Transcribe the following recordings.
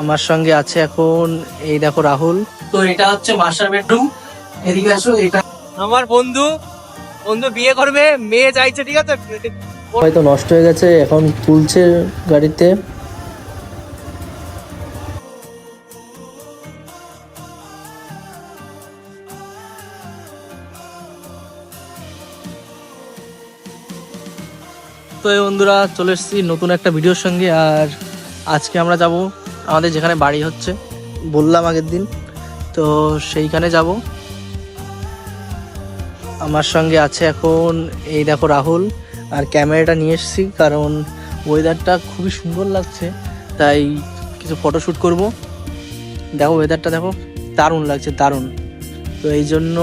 আমার সঙ্গে আছে এখন এই দেখো রাহুল। তো এটা হচ্ছে মাস্টার বেডরুম, এদিকে আসো। এটা আমার বন্ধু বিয়ে করবে, মেয়ে চাইছে, ঠিক আছে। হয়তো নষ্ট হয়ে গেছে, এখন তুলছে গাড়িতে। তো এই বন্ধুরা চলে এসেছি নতুন একটা ভিডিওর সঙ্গে। আর আজকে আমরা যাব আমাদের যেখানে বাড়ি হচ্ছে, বললাম আগের দিন, তো সেইখানে যাব। আমার সঙ্গে আছে এখন এই দেখো রাহুল। আর ক্যামেরাটা নিয়ে এসেছি কারণ ওয়েদারটা খুবই সুন্দর লাগছে, তাই কিছু ফটোশ্যুট করব। দেখো ওয়েদারটা দেখো, দারুণ লাগছে, দারুণ। তো এই জন্য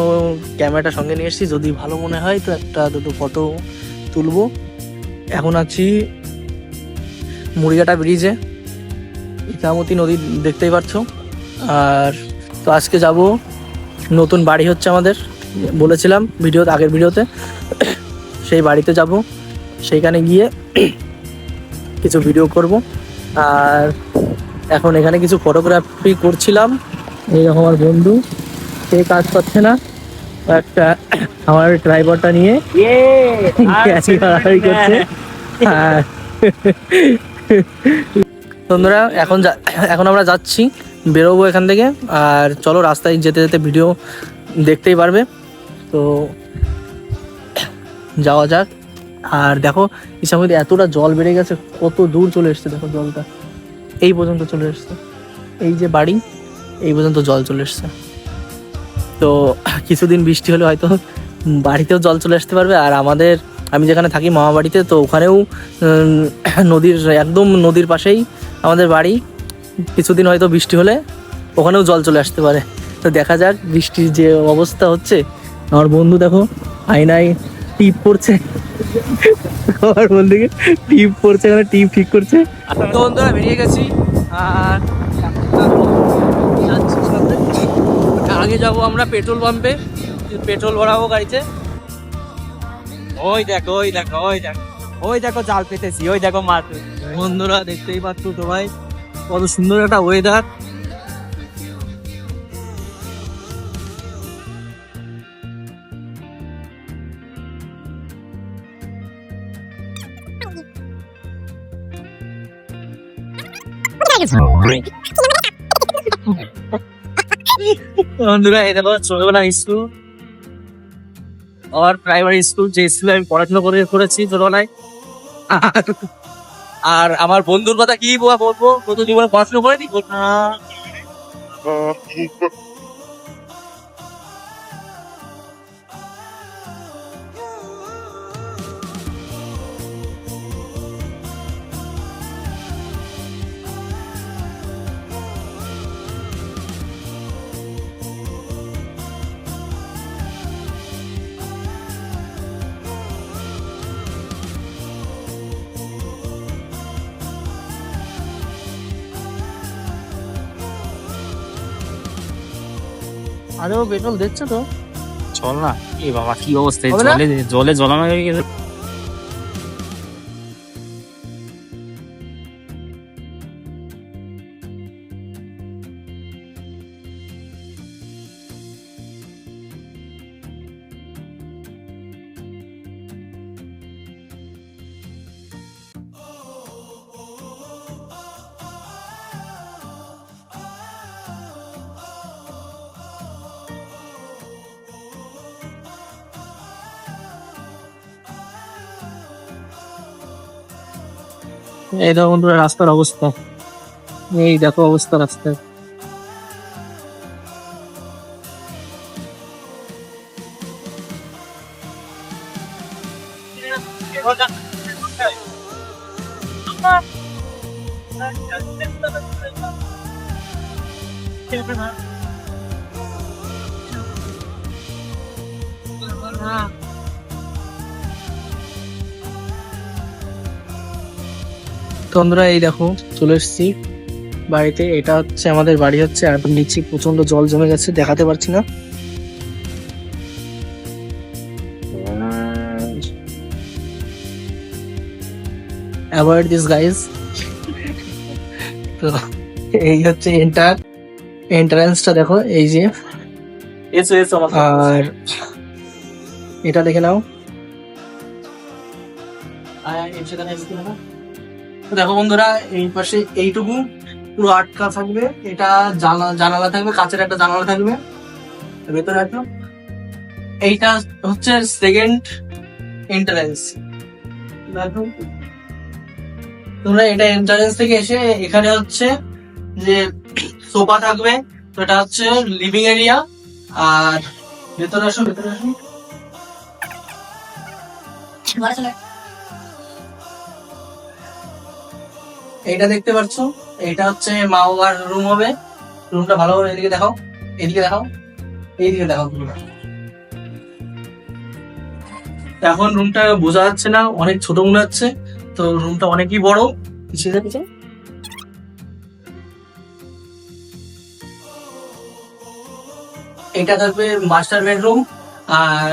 ক্যামেরাটা সঙ্গে নিয়ে এসেছি, যদি ভালো মনে হয় তো একটা দুটো ফটো তুলবো। এখন আছি মুড়িঘাটা ব্রিজে, ইছামতি নদী দেখতেই পাচ্ছ। আর তো আজকে যাব, নতুন বাড়ি হচ্ছে আমাদের, বলেছিলাম আগের ভিডিওতে, সেই বাড়িতে যাব। সেইখানে গিয়ে কিছু ভিডিও করব। আর এখন এখানে কিছু ফটোগ্রাফি করছিলাম। এই রকম আমার বন্ধু, সে কাজ করছে না, একটা আমার ড্রাইভারটা নিয়ে করছে। আর বন্ধুরা এখন আমরা যাচ্ছি, বেরোবো এখান থেকে। আর চলো, রাস্তায় যেতে যেতে ভিডিও দেখতেই পারবে। তো যাওয়া যাক। আর দেখো ইছামতি এতটা জল বেড়ে গেছে, কত দূর চলে এসছে দেখো, জলটা এই পর্যন্ত চলে এসছে। এই যে বাড়ি, এই পর্যন্ত জল চলে এসছে। তো কিছুদিন বৃষ্টি হলে হয়তো বাড়িতেও জল চলে আসতে পারবে। আর আমি যেখানে থাকি মামা বাড়িতে, তো ওখানেও একদম নদীর পাশেই আমাদের বাড়ি। কিছুদিন হয়তো বৃষ্টি হলে ওখানেও জল চলে আসতে পারে। তো দেখা যাক বৃষ্টির যে অবস্থা হচ্ছে। আমার বন্ধু দেখো আয়নায় টিপ পড়ছে, আমার বন্ধুকে টিপ পড়ছে, এখানে টিপ ঠিক করছে। তো বন্ধুরা বেরিয়ে গেছি। আর আগে যাব আমরা পেট্রোল পাম্পে, পেট্রোল ভরাবো গাড়িতে। ওই দেখো ওই দেখো জাল পেতেছি, ওই দেখো মাছ। বন্ধুরা দেখতেই পাচ্ছ সবাই, কত সুন্দর একটা ওয়েদার। বন্ধুরা এই দেখো ছোটবেলা স্কুল, আর প্রাইমারি স্কুল, যে স্কুলে আমি পড়াশোনা করেছি ছোটবেলায়। আর আমার বন্ধুর কথা কি বলবো, কত জীবনে পড়াশোনা করেনি। আরেও পেট্রোল দেখছো তো, চল না। এ বাবা কি অবস্থা, হবে না? জলে জলানো হয়ে গেছে। এই দেখো বন্ধুরা রাস্তার অবস্থা, এই দেখো অবস্থা রাস্তার। তো বন্ধুরা এই দেখো চলে এসেছি বাড়িতে। এটা হচ্ছে আমাদের বাড়ি হচ্ছে, আর নিচে প্রচন্ড জল জমে গেছে, দেখাতে পারছি না। Avoid this guys. তো এই হচ্ছে এন্ট্রান্সটা দেখো, এই যে। এসো এসো আমার সাথে। আর এটা দেখে নাও। তো দেখো বন্ধুরা, এই পাশে এইটুকু পুরো আটকা থাকবে, এটা জানালা থাকবে, কাঁচের একটা জানালা থাকবে ভেতরে একদম। এইটা হচ্ছে সেকেন্ড এন্ট্রান্স। দেখো তোমরা এটা এন্ট্রান্স থেকে এসে এখানে হচ্ছে যে সোফা থাকবে, তো এটা হচ্ছে লিভিং এরিয়া। আর ভেতরে আসো, ভেতরে আসো। এইটা দেখতে পাচ্ছ, এইটা হচ্ছে মা বাবার রুম হবে। রুমটা ভালোভাবে এদিকে দেখাও, এদিকে দেখাও, এইদিকে দেখাও পুরোটা। এখন রুমটা বোঝা যাচ্ছে না, অনেক ছোট মনে হচ্ছে, তো রুমটা অনেকই বড়। পিছিয়ে পিছিয়ে এটা থাকবে মাস্টার বেডরুম। আর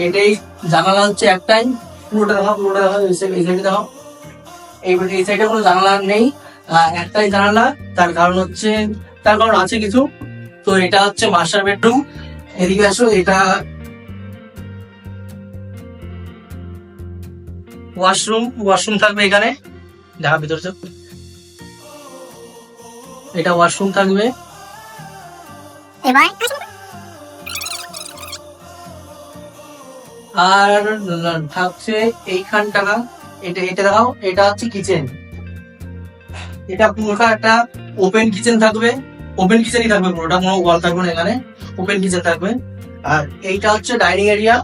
এটাই জানালা হচ্ছে একটাই, পুরোটা দেখাও, পুরোটা দেখাও, এই সাইডে দেখাও। এই সাইডে কোনো জানালা নেই, একটাই জানালা। তার কারণ হচ্ছে, তার কারণ আছে কিছু। তো এটা হচ্ছে মাস্টার বেডরুম। এদিকে আসো, এটা ওয়াশরুম থাকবে এখানে, দেখা ভিতরে যাও। এটা ওয়াশরুম থাকবে। আর থাকছে এইখানটা, এটা দেখাও, এটা হচ্ছে কিচেন। এটা পুরোটা একটা ওপেন কিচেন থাকবে, ওপেন কিচেনই থাকবে পুরোটা, কোনো ওয়াল থাকবে না এখানে, ওপেন কিচেন থাকবে। আর এইটা হচ্ছে ডাইনিং এরিয়া,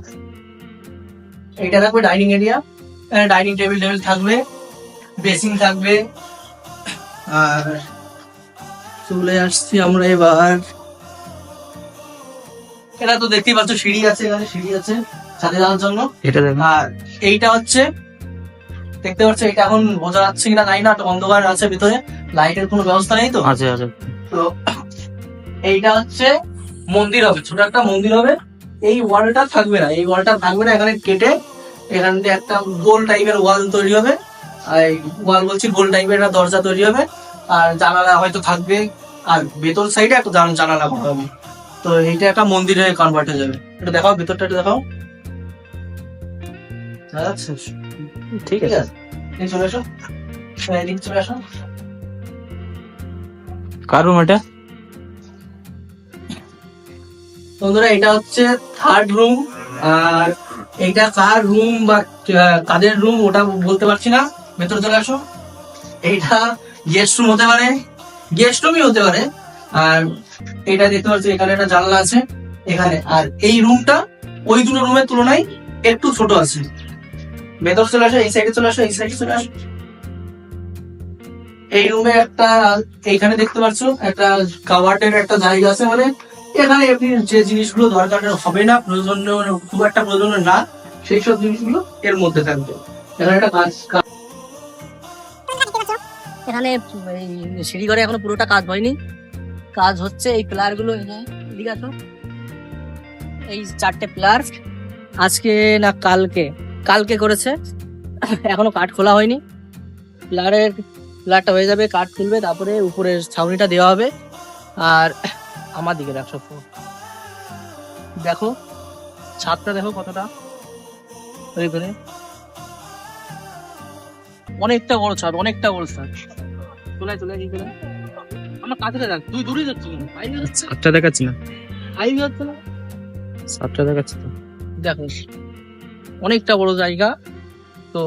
এইটা থাকবে ডাইনিং এরিয়া। ডাইনিং টেবিল থাকবে, বেসিং থাকবে। আর চলে আসছি আমরা এবার, এটা তো দেখতেই পাচ্ছ সিঁড়ি আছে, এখানে সিঁড়ি আছে ছাদে যাওয়ার জন্য। এটা দেখো। আর এইটা হচ্ছে দেখতে পাচ্ছ, এটা এখন বোঝা যাচ্ছে কিনা জানি না, অন্ধকার আছে ভিতরে, লাইটের কোনো ব্যবস্থা নেই তো। আছে আছে। তো এইটা হচ্ছে মন্দির হবে, ছোট একটা মন্দির হবে। এই ওয়ালটা থাকবে না, এই ওয়ালটা থাকবে না, এখানে কেটে এখান থেকে একটা গোল টাইপের ওয়াল তৈরি হবে। আর ওয়াল বলছি, গোল টাইপের একটা দরজা তৈরি হবে। আর জানালা হয়তো থাকবে, আর ভেতর সাইডে একটা জানালা করা হবে। তো এইটা একটা মন্দিরে কনভার্ট হয়ে যাবে। এটা দেখাও, ভেতরটা একটু দেখাও। আচ্ছা ঠিক আছে, চলে আসো, এদিকে চলে আসো। কার রুম এটা? বন্ধুরা এটা হচ্ছে থার্ড রুম। আর এইটা কার রুম বা কাদের রুম ওটা বলতে পারছি না, ভেতরে চলে আসো। এইটা গেস্ট রুম হতে পারে, গেস্ট রুমই হতে পারে। আর এটা দেখতে পাচ্ছি এখানে একটা জানলা আছে এখানে। আর এই রুমটা ওই দুটো রুমের তুলনায় একটু ছোট আছে। ভেতর চলে আসো, এই সাইডে চলে আসো, এই সাইডে চলে আসো। এই রুমে একটা, এইখানে দেখতে পাচ্ছ একটা কাভার্ডের একটা জায়গা আছে, মানে এখানে আপনি যে জিনিসগুলো দরকার হবে না, প্রয়োজনীয় খুব একটা প্রয়োজনীয় না, সেই সব জিনিসগুলো এর মধ্যে থাকবে। এখানে একটা এখানে এই সিঁড়ি ঘরে এখনো পুরোটা কাজ হয়নি, কাজ হচ্ছে। এই প্লার গুলো এদিকে আসো, এই 4টে প্লার আজকে না কালকে করেছে, এখনো কাঠ খোলা হয়নি। প্লারটা হয়ে যাবে, কাঠ খুলবে, তারপরে উপরে ছাউনিটা দেওয়া হবে। আর আমার দিকে দেখো ছাদটা দেখো কতটা, অনেকটা বড় ছাদ, অনেকটা বড় ছাদ। চলে কি করে আমার কাছে দেখ, তুই দূরে যাচ্ছ কেন? হাইওয়ে যাচ্ছে, ছাদটা দেখাচ্ছি না, হাইওয়ে যাচ্ছে না, ছাদটা দেখাচ্ছি তো। দেখো অনেকটা বড় জায়গা, তো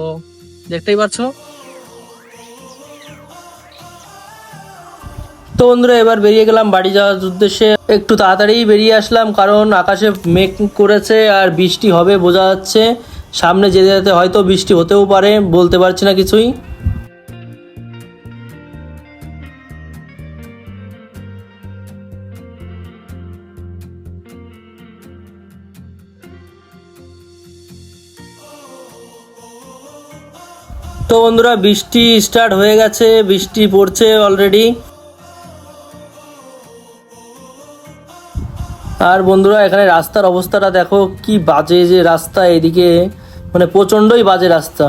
দেখতেই পাচ্ছ। তো বন্ধুরা এবার বেরিয়ে গেলাম বাড়ি যাওয়ার উদ্দেশ্যে। একটু তাড়াতাড়ি বেরিয়ে আসলাম, কারণ আকাশে মেঘ করেছে আর বৃষ্টি হবে বোঝা যাচ্ছে। সামনে যেতে যেতে হয়তো বৃষ্টি হতেও পারে, বলতে পারছি না কিছুই। তো বন্ধুরা বৃষ্টি স্টার্ট হয়ে গেছে, বৃষ্টি পড়ছে অলরেডি। আর বন্ধুরা এখানে রাস্তার অবস্থাটা দেখো, কি বাজে যে রাস্তা এদিকে, মানে প্রচন্ডই বাজে রাস্তা।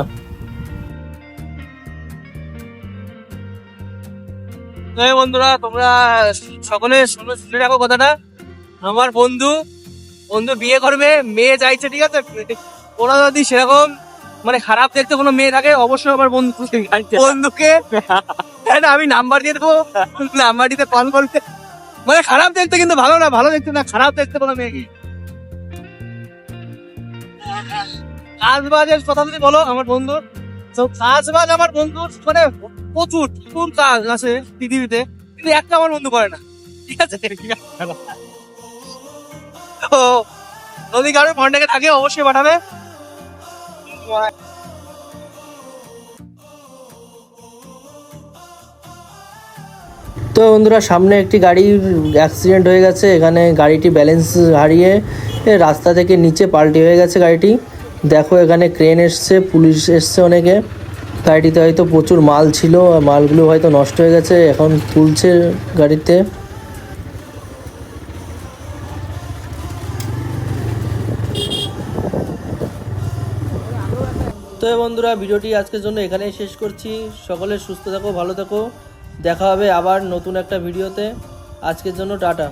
তো এই বন্ধুরা তোমরা সকলে শুনে রাখো কথাটা, আমার বন্ধু বিয়ে করবে, মেয়ে চাইছে, ঠিক আছে? ওরা যদি সেরকম মানে খারাপ দেখতে কোনো মেয়ে থাকে, অবশ্যই আমার বন্ধুকে আমি নাম্বার দিয়ে দেবো, নাম্বার দিতে কল করতে। মানে খারাপ দেখতে কিন্তু ভালো না, ভালো দেখতে না, খারাপ দেখতে কোনো মেয়ে। কাজবাজের কথা যদি বলো আমার বন্ধুর, তো কাজবাজ আমার বন্ধুর মানে প্রচুর কাজ আছে পৃথিবীতে, কিন্তু একটা আমার বন্ধু করে না, ঠিক আছে? তো যদি কারো কন্ট্যাক্টে থাকে অবশ্যই পাঠাবে। তো বন্ধুরা সামনে একটি গাড়ির অ্যাক্সিডেন্ট হয়ে গেছে, এখানে গাড়িটি ব্যালেন্স হারিয়ে রাস্তা থেকে নিচে পাল্টি হয়ে গেছে গাড়িটি। দেখো এখানে ক্রেন এসছে, পুলিশ এসছে অনেকে। গাড়িটিতে হয়তো প্রচুর মাল ছিল, মালগুলো হয়তো নষ্ট হয়ে গেছে, এখন তুলছে গাড়িতে। তো বন্ধুরা ভিডিওটি আজকের জন্য এখানেই শেষ করছি। সকলে সুস্থ থাকো, ভালো থাকো, দেখা হবে আবার নতুন একটা ভিডিওতে। আজকের জন্য টাটা।